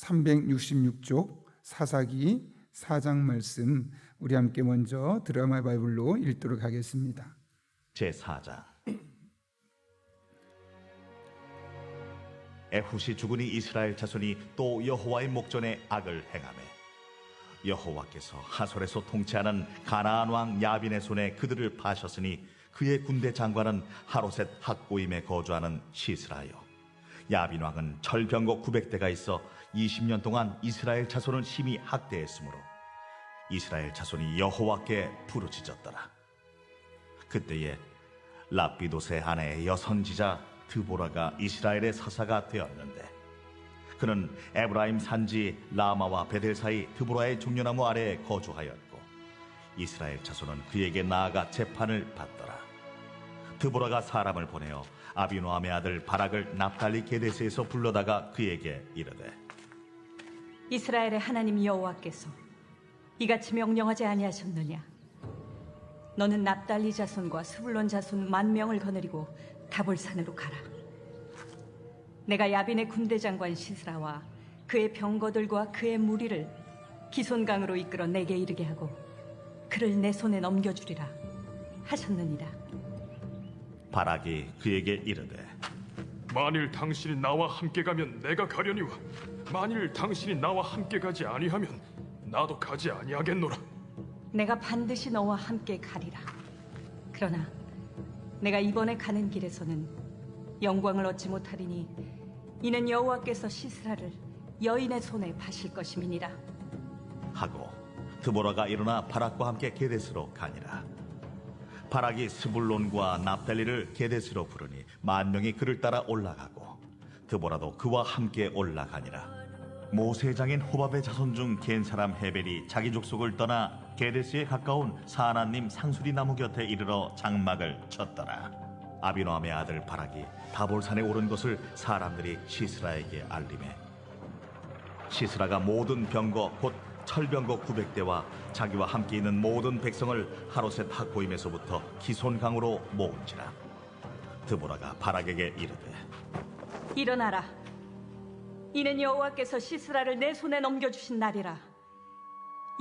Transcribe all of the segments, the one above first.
366쪽 사사기 4장 말씀 우리 함께 먼저 드라마 바이블로 읽도록 하겠습니다. 제4장. 에훗이 죽으니 이스라엘 자손이 또 여호와의 목전에 악을 행하매 여호와께서 하솔에서 통치하는 가나안 왕 야빈의 손에 그들을 파셨으니 그의 군대 장관은 하로셋 학고임에 거주하는 시스라요. 야빈 왕은 철병거 900대가 있어 20년 동안 이스라엘 자손을 심히 학대했으므로 이스라엘 자손이 여호와께 부르짖었더라. 그때에 랍비도세 아내의 여선지자 드보라가 이스라엘의 사사가 되었는데 그는 에브라임 산지 라마와 베델 사이 드보라의 종려나무 아래에 거주하였고 이스라엘 자손은 그에게 나아가 재판을 받더라. 드보라가 사람을 보내어 아비노함의 아들 바락을 납달리 게데스에서 불러다가 그에게 이르되 이스라엘의 하나님 여호와께서 이같이 명령하지 아니하셨느냐? 너는 납달리 자손과 스불론 자손 10,000명을 거느리고 다볼산으로 가라. 내가 야빈의 군대 장관 시스라와 그의 병거들과 그의 무리를 기손강으로 이끌어 내게 이르게 하고 그를 내 손에 넘겨주리라 하셨느니라. 바락이 그에게 이르되 만일 당신이 나와 함께 가면 내가 가려니와 만일 당신이 나와 함께 가지 아니하면 나도 가지 아니하겠노라. 내가 반드시 너와 함께 가리라. 그러나 내가 이번에 가는 길에서는 영광을 얻지 못하리니 이는 여호와께서 시스라를 여인의 손에 파실 것임이니라 하고 드보라가 일어나 바락과 함께 게데스로 가니라. 바락이 스불론과 납달리를 게데스로 부르니 10,000명이 그를 따라 올라가고 드보라도 그와 함께 올라가니라. 모세장인 호밥의 자손 중 겐 사람 헤벨이 자기 족속을 떠나 게데스에 가까운 사하나님 상수리 나무 곁에 이르러 장막을 쳤더라. 아비노함의 아들 바락이 다볼산에 오른 것을 사람들이 시스라에게 알리매 시스라가 모든 병거 곧 철병거 900대와 자기와 함께 있는 모든 백성을 하로셋 학고임에서부터 기손강으로 모은지라. 드보라가 바락에게 이르되 일어나라. 이는 여호와께서 시스라를 내 손에 넘겨주신 날이라.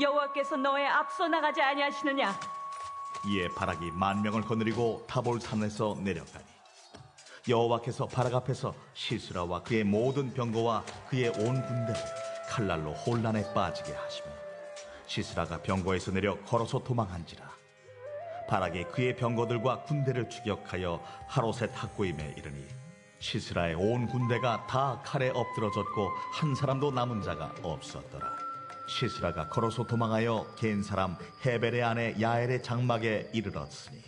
여호와께서 너의 앞서 나가지 아니하시느냐? 이에 바락이 10,000명을 거느리고 타볼산에서 내려가니 여호와께서 바락 앞에서 시스라와 그의 모든 병거와 그의 온 군대를 칼날로 혼란에 빠지게 하시며 시스라가 병거에서 내려 걸어서 도망한지라. 바락이 그의 병거들과 군대를 추격하여 하로셋 학고임에 이르니 시스라의 온 군대가 다 칼에 엎드러졌고 한 사람도 남은 자가 없었더라. 시스라가 걸어서 도망하여 겐 사람 헤벨의 아내 야엘의 장막에 이르렀으니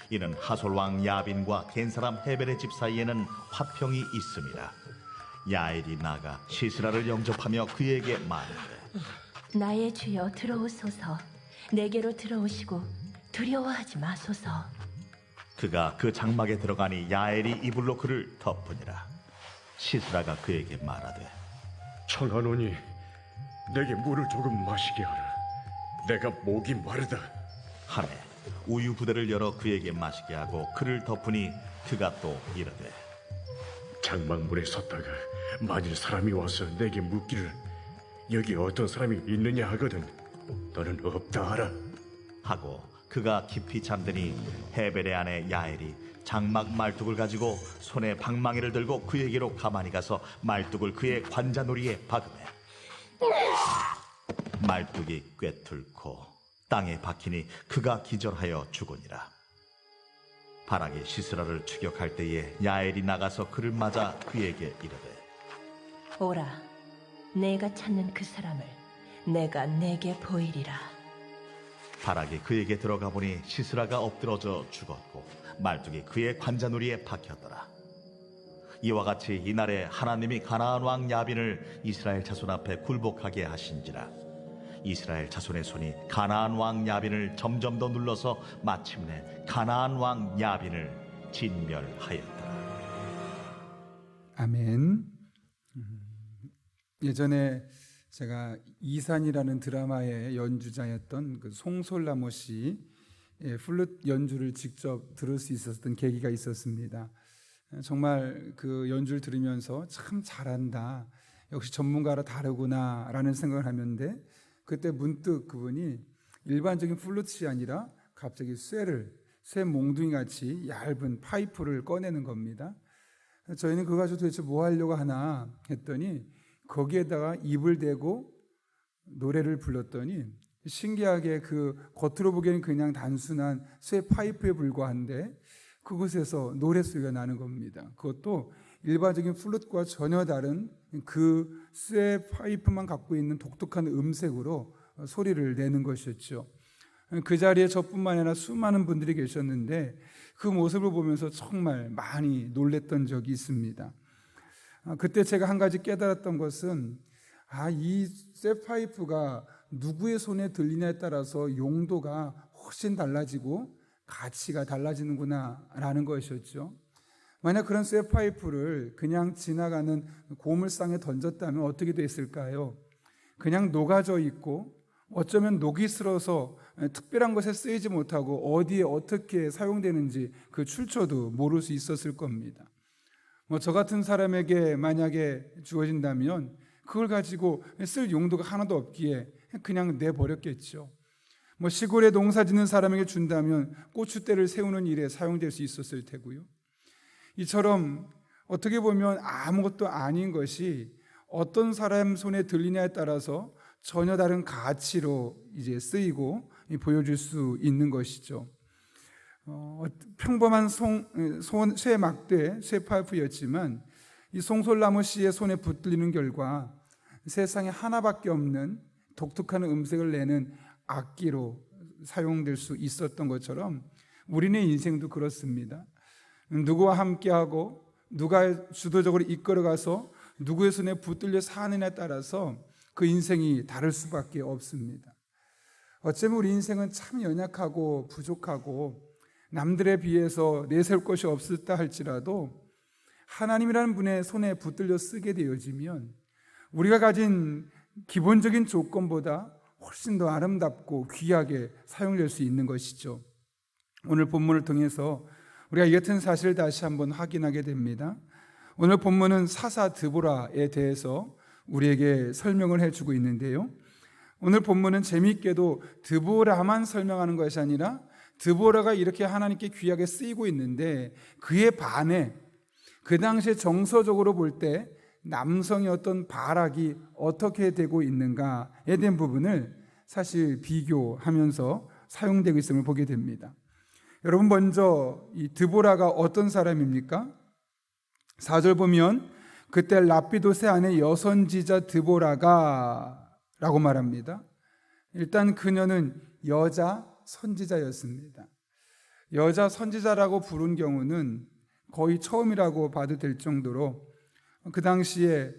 이는 하솔 왕 야빈과 겐 사람 헤벨의 집 사이에는 화평이 있음이라. 야엘이 나가 시스라를 영접하며 그에게 말하되 나의 주여 들어오소서. 내게로 들어오시고 두려워하지 마소서. 그가 그 장막에 들어가니 야엘이 이불로 그를 덮으니라. 시스라가 그에게 말하되 청하노니 내게 물을 조금 마시게 하라. 내가 목이 마르다. 하매 우유 부대를 열어 그에게 마시게 하고 그를 덮으니 그가 또 이르되 장막문에 섰다가 만일 사람이 와서 내게 묻기를 여기 어떤 사람이 있느냐 하거든 너는 없다 하라. 하고 그가 깊이 잠드니 헤벨의 아내 야엘이 장막 말뚝을 가지고 손에 방망이를 들고 그에게로 가만히 가서 말뚝을 그의 관자놀이에 박으매 말뚝이 꿰뚫고 땅에 박히니 그가 기절하여 죽으니라. 바락이 시스라를 추격할 때에 야엘이 나가서 그를 맞아 그에게 이르되 오라, 내가 찾는 그 사람을 내가 내게 보이리라. 바락이 그에게 들어가 보니 시스라가 엎드러져 죽었고 말뚝이 그의 관자놀이에 박혔더라. 이와 같이 이날에 하나님이 가나안 왕 야빈을 이스라엘 자손 앞에 굴복하게 하신지라. 이스라엘 자손의 손이 가나안 왕 야빈을 점점 더 눌러서 마침내 가나안 왕 야빈을 진멸하였더라. 아멘. 예전에 제가 이산이라는 드라마의 연주자였던 그 송솔라모 씨의 플룻 연주를 직접 들을 수 있었던 계기가 있었습니다. 정말 그 연주를 들으면서 참 잘한다, 역시 전문가라 다르구나라는 생각을 하는데 그때 문득 그분이 일반적인 플루트이 아니라 갑자기 쇠 몽둥이 같이 얇은 파이프를 꺼내는 겁니다. 저희는 그거 가지고 도대체 뭐 하려고 하나 했더니 거기에다가 입을 대고 노래를 불렀더니 신기하게 그 겉으로 보기에는 그냥 단순한 쇠 파이프에 불과한데 그곳에서 노래소리가 나는 겁니다. 그것도 일반적인 플룻과 전혀 다른 그 쇠 파이프만 갖고 있는 독특한 음색으로 소리를 내는 것이었죠. 그 자리에 저뿐만 아니라 수많은 분들이 계셨는데 그 모습을 보면서 정말 많이 놀랬던 적이 있습니다. 그때 제가 한 가지 깨달았던 것은 이 쇠 파이프가 누구의 손에 들리냐에 따라서 용도가 훨씬 달라지고 가치가 달라지는구나 라는 것이었죠. 만약 그런 쇠 파이프를 그냥 지나가는 고물상에 던졌다면 어떻게 됐을까요? 그냥 녹아져 있고 어쩌면 녹이 슬어서 특별한 것에 쓰이지 못하고 어디에 어떻게 사용되는지 그 출처도 모를 수 있었을 겁니다. 저 같은 사람에게 만약에 주어진다면 그걸 가지고 쓸 용도가 하나도 없기에 그냥 내버렸겠죠. 시골에 농사 짓는 사람에게 준다면 고추대를 세우는 일에 사용될 수 있었을 테고요. 이처럼 어떻게 보면 아무것도 아닌 것이 어떤 사람 손에 들리냐에 따라서 전혀 다른 가치로 이제 쓰이고 보여줄 수 있는 것이죠. 평범한 쇠 막대, 쇠 파이프였지만 이 송솔나무 씨의 손에 붙들리는 결과 세상에 하나밖에 없는 독특한 음색을 내는 악기로 사용될 수 있었던 것처럼 우리네 인생도 그렇습니다. 누구와 함께하고 누가 주도적으로 이끌어가서 누구의 손에 붙들려 사느냐에 따라서 그 인생이 다를 수밖에 없습니다. 어쩌면 우리 인생은 참 연약하고 부족하고 남들에 비해서 내세울 것이 없었다 할지라도 하나님이라는 분의 손에 붙들려 쓰게 되어지면 우리가 가진 기본적인 조건보다 훨씬 더 아름답고 귀하게 사용될 수 있는 것이죠. 오늘 본문을 통해서 우리가 이 같은 사실을 다시 한번 확인하게 됩니다. 오늘 본문은 사사 드보라에 대해서 우리에게 설명을 해주고 있는데요. 오늘 본문은 재미있게도 드보라만 설명하는 것이 아니라 드보라가 이렇게 하나님께 귀하게 쓰이고 있는데 그에 반해 그 당시에 정서적으로 볼 때 남성이었던 바락이 어떻게 되고 있는가에 대한 부분을 사실 비교하면서 사용되고 있음을 보게 됩니다. 여러분, 먼저 이 드보라가 어떤 사람입니까? 4절 보면 그때 라피도세 아내 여선지자 드보라가 라고 말합니다. 일단 그녀는 여자 선지자였습니다. 여자 선지자라고 부른 경우는 거의 처음이라고 봐도 될 정도로 그 당시에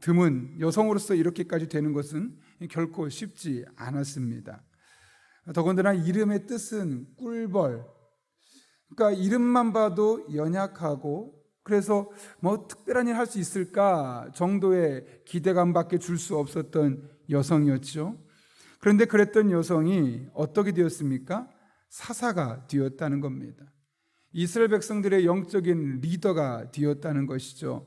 드문 여성으로서 이렇게까지 되는 것은 결코 쉽지 않았습니다. 더군다나 이름의 뜻은 꿀벌, 그러니까 이름만 봐도 연약하고 그래서 특별한 일 할 수 있을까 정도의 기대감밖에 줄 수 없었던 여성이었죠. 그런데 그랬던 여성이 어떻게 되었습니까? 사사가 되었다는 겁니다. 이스라엘 백성들의 영적인 리더가 되었다는 것이죠.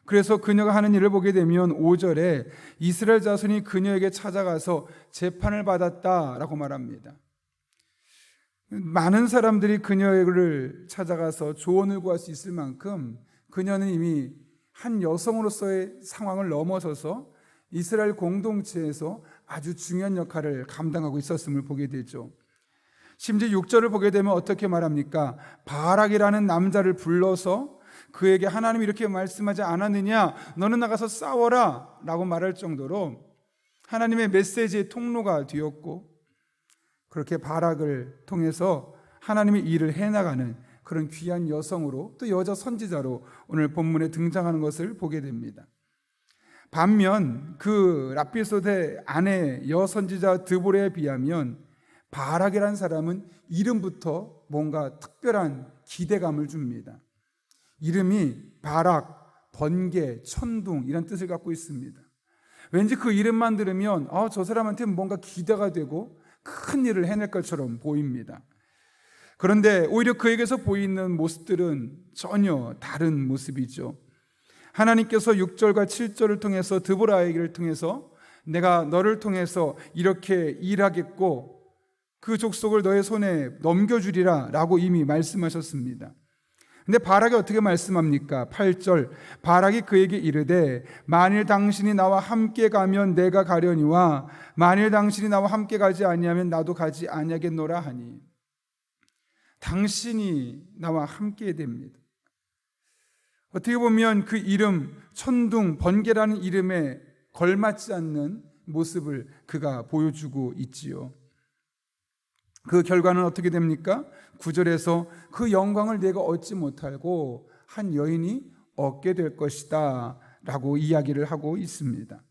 그래서 그녀가 하는 일을 보게 되면 5절에 이스라엘 자손이 그녀에게 찾아가서 재판을 받았다라고 말합니다. 많은 사람들이 그녀를 찾아가서 조언을 구할 수 있을 만큼 그녀는 이미 한 여성으로서의 상황을 넘어서서 이스라엘 공동체에서 아주 중요한 역할을 감당하고 있었음을 보게 되죠. 심지어 6절을 보게 되면 어떻게 말합니까? 바락이라는 남자를 불러서 그에게 하나님이 이렇게 말씀하지 않았느냐, 너는 나가서 싸워라 라고 말할 정도로 하나님의 메시지의 통로가 되었고 그렇게 바락을 통해서 하나님의 일을 해나가는 그런 귀한 여성으로 또 여자 선지자로 오늘 본문에 등장하는 것을 보게 됩니다. 반면 그 라피도세 아내 여선지자 드보라에 비하면 바락이라는 사람은 이름부터 뭔가 특별한 기대감을 줍니다. 이름이 바락, 번개, 천둥 이런 뜻을 갖고 있습니다. 왠지 그 이름만 들으면 저 사람한테 뭔가 기대가 되고 큰 일을 해낼 것처럼 보입니다. 그런데 오히려 그에게서 보이는 모습들은 전혀 다른 모습이죠. 하나님께서 6절과 7절을 통해서 드보라에게를 통해서 내가 너를 통해서 이렇게 일하겠고 그 족속을 너의 손에 넘겨주리라 라고 이미 말씀하셨습니다. 근데 바락이 어떻게 말씀합니까? 8절, 바락이 그에게 이르되 만일 당신이 나와 함께 가면 내가 가려니와 만일 당신이 나와 함께 가지 아니하면 나도 가지 아니하겠노라 하니, 당신이 나와 함께 됩니다. 어떻게 보면 그 이름 천둥 번개라는 이름에 걸맞지 않는 모습을 그가 보여주고 있지요. 그 결과는 어떻게 됩니까? 9절에서 그 영광을 내가 얻지 못하고 한 여인이 얻게 될 것이다 라고 이야기를 하고 있습니다.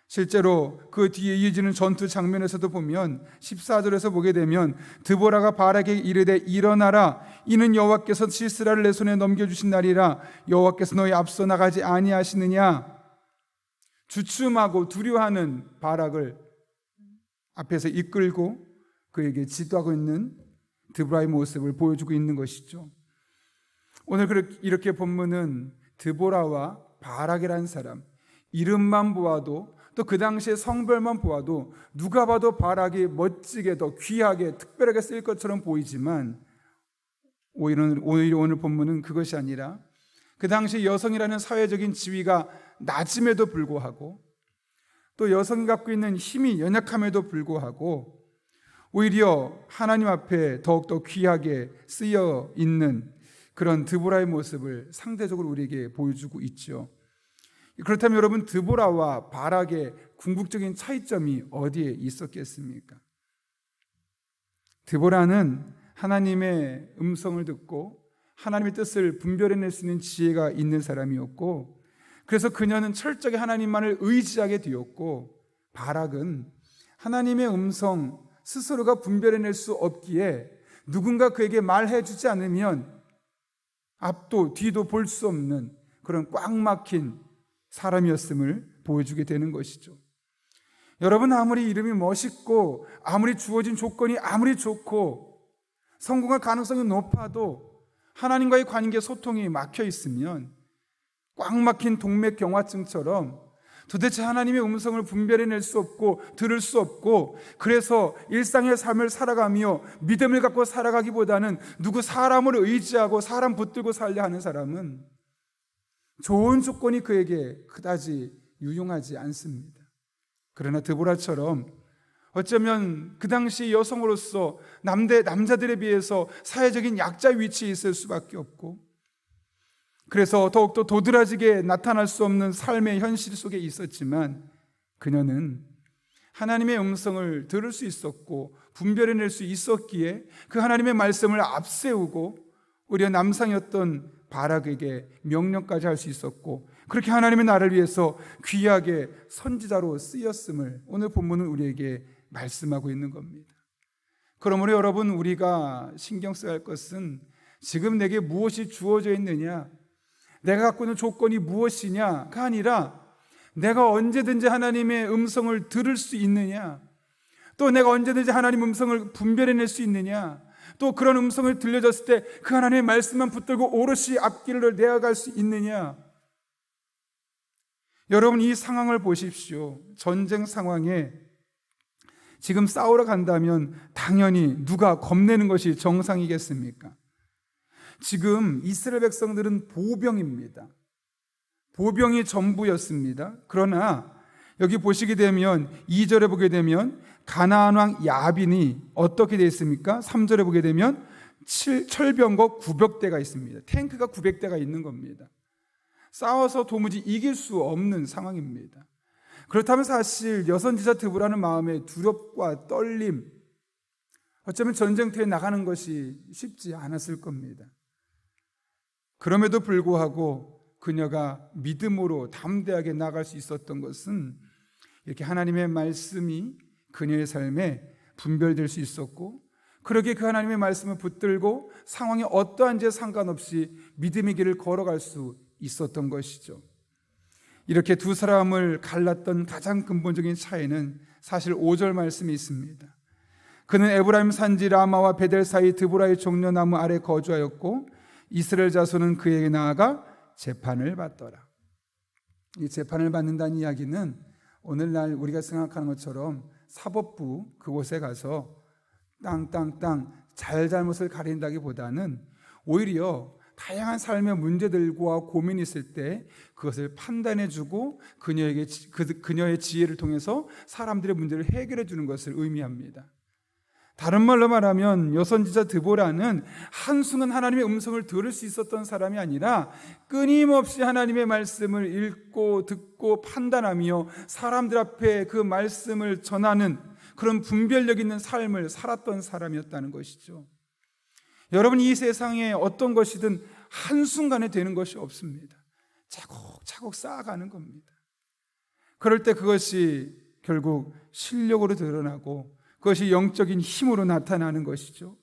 실제로 그 뒤에 이어지는 전투 장면에서도 보면 14절에서 보게 되면 드보라가 바락에게 이르되 일어나라, 이는 여호와께서 시스라를 내 손에 넘겨주신 날이라. 여호와께서 너희 앞서 나가지 아니하시느냐. 주춤하고 두려워하는 바락을 앞에서 이끌고 그에게 지도하고 있는 드보라의 모습을 보여주고 있는 것이죠. 오늘 이렇게 본문은 드보라와 바락이라는 사람, 이름만 보아도 또 그 당시의 성별만 보아도 누가 봐도 바락이 멋지게 더 귀하게 특별하게 쓰일 것처럼 보이지만 오히려 오늘 본문은 그것이 아니라 그 당시 여성이라는 사회적인 지위가 낮음에도 불구하고 또 여성이 갖고 있는 힘이 연약함에도 불구하고 오히려 하나님 앞에 더욱더 귀하게 쓰여 있는 그런 드보라의 모습을 상대적으로 우리에게 보여주고 있죠. 그렇다면 여러분, 드보라와 바락의 궁극적인 차이점이 어디에 있었겠습니까? 드보라는 하나님의 음성을 듣고 하나님의 뜻을 분별해낼 수 있는 지혜가 있는 사람이었고, 그래서 그녀는 철저하게 하나님만을 의지하게 되었고, 바락은 하나님의 음성 스스로가 분별해낼 수 없기에 누군가 그에게 말해주지 않으면 앞도 뒤도 볼 수 없는 그런 꽉 막힌 사람이었음을 보여주게 되는 것이죠. 여러분, 아무리 이름이 멋있고 아무리 주어진 조건이 아무리 좋고 성공할 가능성이 높아도 하나님과의 관계 소통이 막혀 있으면 꽉 막힌 동맥경화증처럼 도대체 하나님의 음성을 분별해낼 수 없고 들을 수 없고, 그래서 일상의 삶을 살아가며 믿음을 갖고 살아가기보다는 누구 사람을 의지하고 사람 붙들고 살려 하는 사람은 좋은 조건이 그에게 그다지 유용하지 않습니다. 그러나 드보라처럼 어쩌면 그 당시 여성으로서 남자들에 비해서 사회적인 약자 위치에 있을 수밖에 없고, 그래서 더욱더 도드라지게 나타날 수 없는 삶의 현실 속에 있었지만 그녀는 하나님의 음성을 들을 수 있었고 분별해낼 수 있었기에 그 하나님의 말씀을 앞세우고 오히려 남상이었던 바락에게 명령까지 할 수 있었고, 그렇게 하나님의 나라를 위해서 귀하게 선지자로 쓰였음을 오늘 본문은 우리에게 말씀하고 있는 겁니다. 그러므로 여러분, 우리가 신경 써야 할 것은 지금 내게 무엇이 주어져 있느냐, 내가 갖고 있는 조건이 무엇이냐가 아니라 내가 언제든지 하나님의 음성을 들을 수 있느냐, 또 내가 언제든지 하나님 음성을 분별해낼 수 있느냐, 또 그런 음성을 들려졌을 때 그 하나님의 말씀만 붙들고 오롯이 앞길을 내어갈 수 있느냐. 여러분, 이 상황을 보십시오. 전쟁 상황에 지금 싸우러 간다면 당연히 누가 겁내는 것이 정상이겠습니까? 지금 이스라엘 백성들은 보병입니다. 보병이 전부였습니다. 그러나 여기 보시게 되면 2절에 보게 되면 가나안 왕 야빈이 어떻게 되어 있습니까? 3절에 보게 되면 철병거 900대가 있습니다. 탱크가 900대가 있는 겁니다. 싸워서 도무지 이길 수 없는 상황입니다. 그렇다면 사실 여선지자 드보라는 마음에 두렵과 떨림, 어쩌면 전쟁터에 나가는 것이 쉽지 않았을 겁니다. 그럼에도 불구하고 그녀가 믿음으로 담대하게 나갈 수 있었던 것은 이렇게 하나님의 말씀이 그녀의 삶에 분별될 수 있었고, 그러기에 그 하나님의 말씀을 붙들고 상황이 어떠한지에 상관없이 믿음의 길을 걸어갈 수 있었던 것이죠. 이렇게 두 사람을 갈랐던 가장 근본적인 차이는 사실 5절 말씀이 있습니다. 그는 에브라임 산지 라마와 베델 사이 드보라의 종려나무 아래 거주하였고 이스라엘 자손은 그에게 나아가 재판을 받더라. 이 재판을 받는다는 이야기는 오늘날 우리가 생각하는 것처럼 사법부 그곳에 가서 땅땅땅 잘잘못을 가린다기보다는 오히려 다양한 삶의 문제들과 고민이 있을 때 그것을 판단해주고 그녀의 지혜를 통해서 사람들의 문제를 해결해 주는 것을 의미합니다. 다른 말로 말하면 여선지자 드보라는 한순간 하나님의 음성을 들을 수 있었던 사람이 아니라 끊임없이 하나님의 말씀을 읽고 듣고 판단하며 사람들 앞에 그 말씀을 전하는 그런 분별력 있는 삶을 살았던 사람이었다는 것이죠. 여러분, 이 세상에 어떤 것이든 한순간에 되는 것이 없습니다. 차곡차곡 쌓아가는 겁니다. 그럴 때 그것이 결국 실력으로 드러나고 그것이 영적인 힘으로 나타나는 것이죠.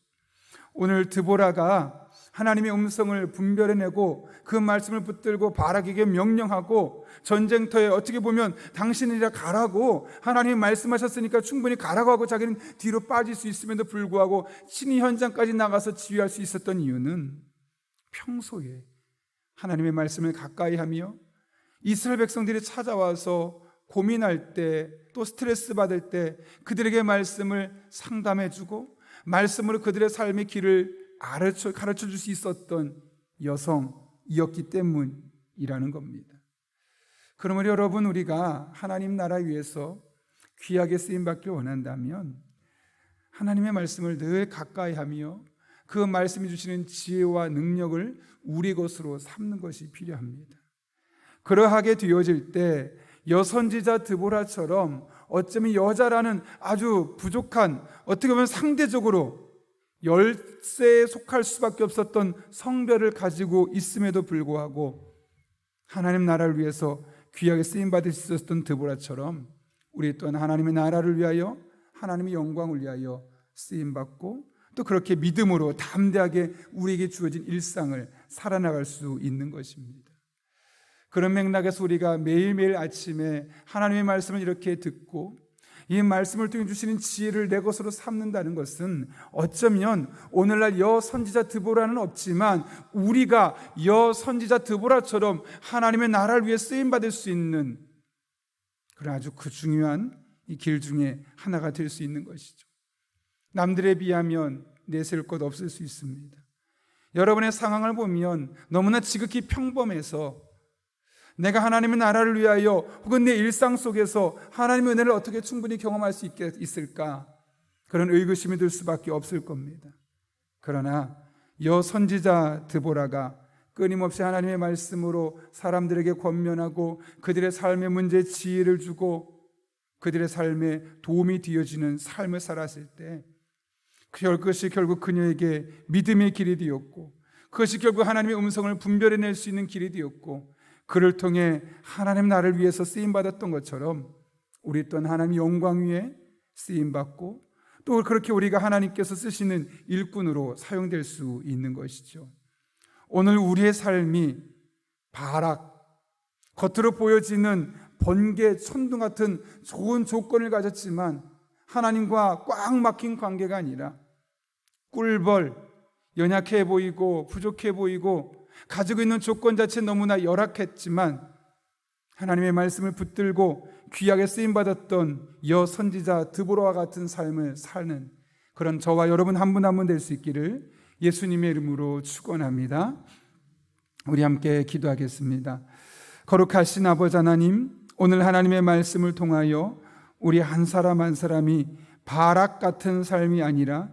오늘 드보라가 하나님의 음성을 분별해내고 그 말씀을 붙들고 바락에게 명령하고 전쟁터에 어떻게 보면 당신이라 가라고 하나님이 말씀하셨으니까 충분히 가라고 하고 자기는 뒤로 빠질 수 있음에도 불구하고 친히 현장까지 나가서 지휘할 수 있었던 이유는 평소에 하나님의 말씀을 가까이 하며 이스라엘 백성들이 찾아와서 고민할 때 또 스트레스 받을 때 그들에게 말씀을 상담해주고 말씀으로 그들의 삶의 길을 가르쳐 줄 수 있었던 여성이었기 때문이라는 겁니다. 그러므로 여러분, 우리가 하나님 나라 위해서 귀하게 쓰임받길 원한다면 하나님의 말씀을 늘 가까이 하며 그 말씀이 주시는 지혜와 능력을 우리 것으로 삼는 것이 필요합니다. 그러하게 되어질 때 여선지자 드보라처럼 어쩌면 여자라는 아주 부족한, 어떻게 보면 상대적으로 열세에 속할 수밖에 없었던 성별을 가지고 있음에도 불구하고 하나님 나라를 위해서 귀하게 쓰임받을 수 있었던 드보라처럼 우리 또한 하나님의 나라를 위하여 하나님의 영광을 위하여 쓰임받고 또 그렇게 믿음으로 담대하게 우리에게 주어진 일상을 살아나갈 수 있는 것입니다. 그런 맥락에서 우리가 매일매일 아침에 하나님의 말씀을 이렇게 듣고 이 말씀을 통해 주시는 지혜를 내 것으로 삼는다는 것은 어쩌면 오늘날 여선지자 드보라는 없지만 우리가 여선지자 드보라처럼 하나님의 나라를 위해 쓰임받을 수 있는 그런 아주 그 중요한 이 길 중에 하나가 될 수 있는 것이죠. 남들에 비하면 내세울 것 없을 수 있습니다. 여러분의 상황을 보면 너무나 지극히 평범해서 내가 하나님의 나라를 위하여 혹은 내 일상 속에서 하나님의 은혜를 어떻게 충분히 경험할 수 있을까? 그런 의구심이 들 수밖에 없을 겁니다. 그러나 여선지자 드보라가 끊임없이 하나님의 말씀으로 사람들에게 권면하고 그들의 삶의 문제에 지혜를 주고 그들의 삶에 도움이 되어지는 삶을 살았을 때 그것이 결국 그녀에게 믿음의 길이 되었고 그것이 결국 하나님의 음성을 분별해낼 수 있는 길이 되었고 그를 통해 하나님 나라를 위해서 쓰임받았던 것처럼 우리 또한 하나님의 영광 위에 쓰임받고 또 그렇게 우리가 하나님께서 쓰시는 일꾼으로 사용될 수 있는 것이죠. 오늘 우리의 삶이 겉으로 보여지는 번개, 천둥 같은 좋은 조건을 가졌지만 하나님과 꽉 막힌 관계가 아니라 꿀벌, 연약해 보이고 부족해 보이고 가지고 있는 조건 자체 너무나 열악했지만 하나님의 말씀을 붙들고 귀하게 쓰임받았던 여선지자 드보라와 같은 삶을 사는 그런 저와 여러분 한 분 한 분 될 수 있기를 예수님의 이름으로 축원합니다. 우리 함께 기도하겠습니다. 거룩하신 아버지 하나님, 오늘 하나님의 말씀을 통하여 우리 한 사람 한 사람이 바락 같은 삶이 아니라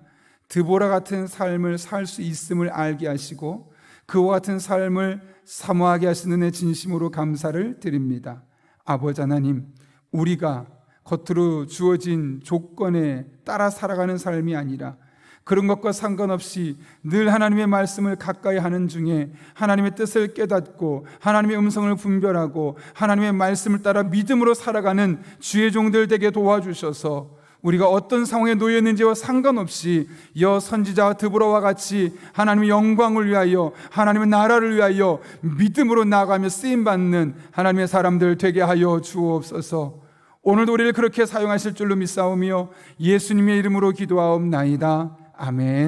드보라 같은 삶을 살 수 있음을 알게 하시고 그와 같은 삶을 사모하게 하시는 은혜 진심으로 감사를 드립니다. 아버지 하나님, 우리가 겉으로 주어진 조건에 따라 살아가는 삶이 아니라 그런 것과 상관없이 늘 하나님의 말씀을 가까이 하는 중에 하나님의 뜻을 깨닫고 하나님의 음성을 분별하고 하나님의 말씀을 따라 믿음으로 살아가는 주의 종들 되게 도와주셔서 우리가 어떤 상황에 놓여 있는지와 상관없이 여선지자와 드보라와 같이 하나님의 영광을 위하여 하나님의 나라를 위하여 믿음으로 나아가며 쓰임받는 하나님의 사람들 되게 하여 주옵소서. 오늘도 우리를 그렇게 사용하실 줄로 믿사오며 예수님의 이름으로 기도하옵나이다. 아멘.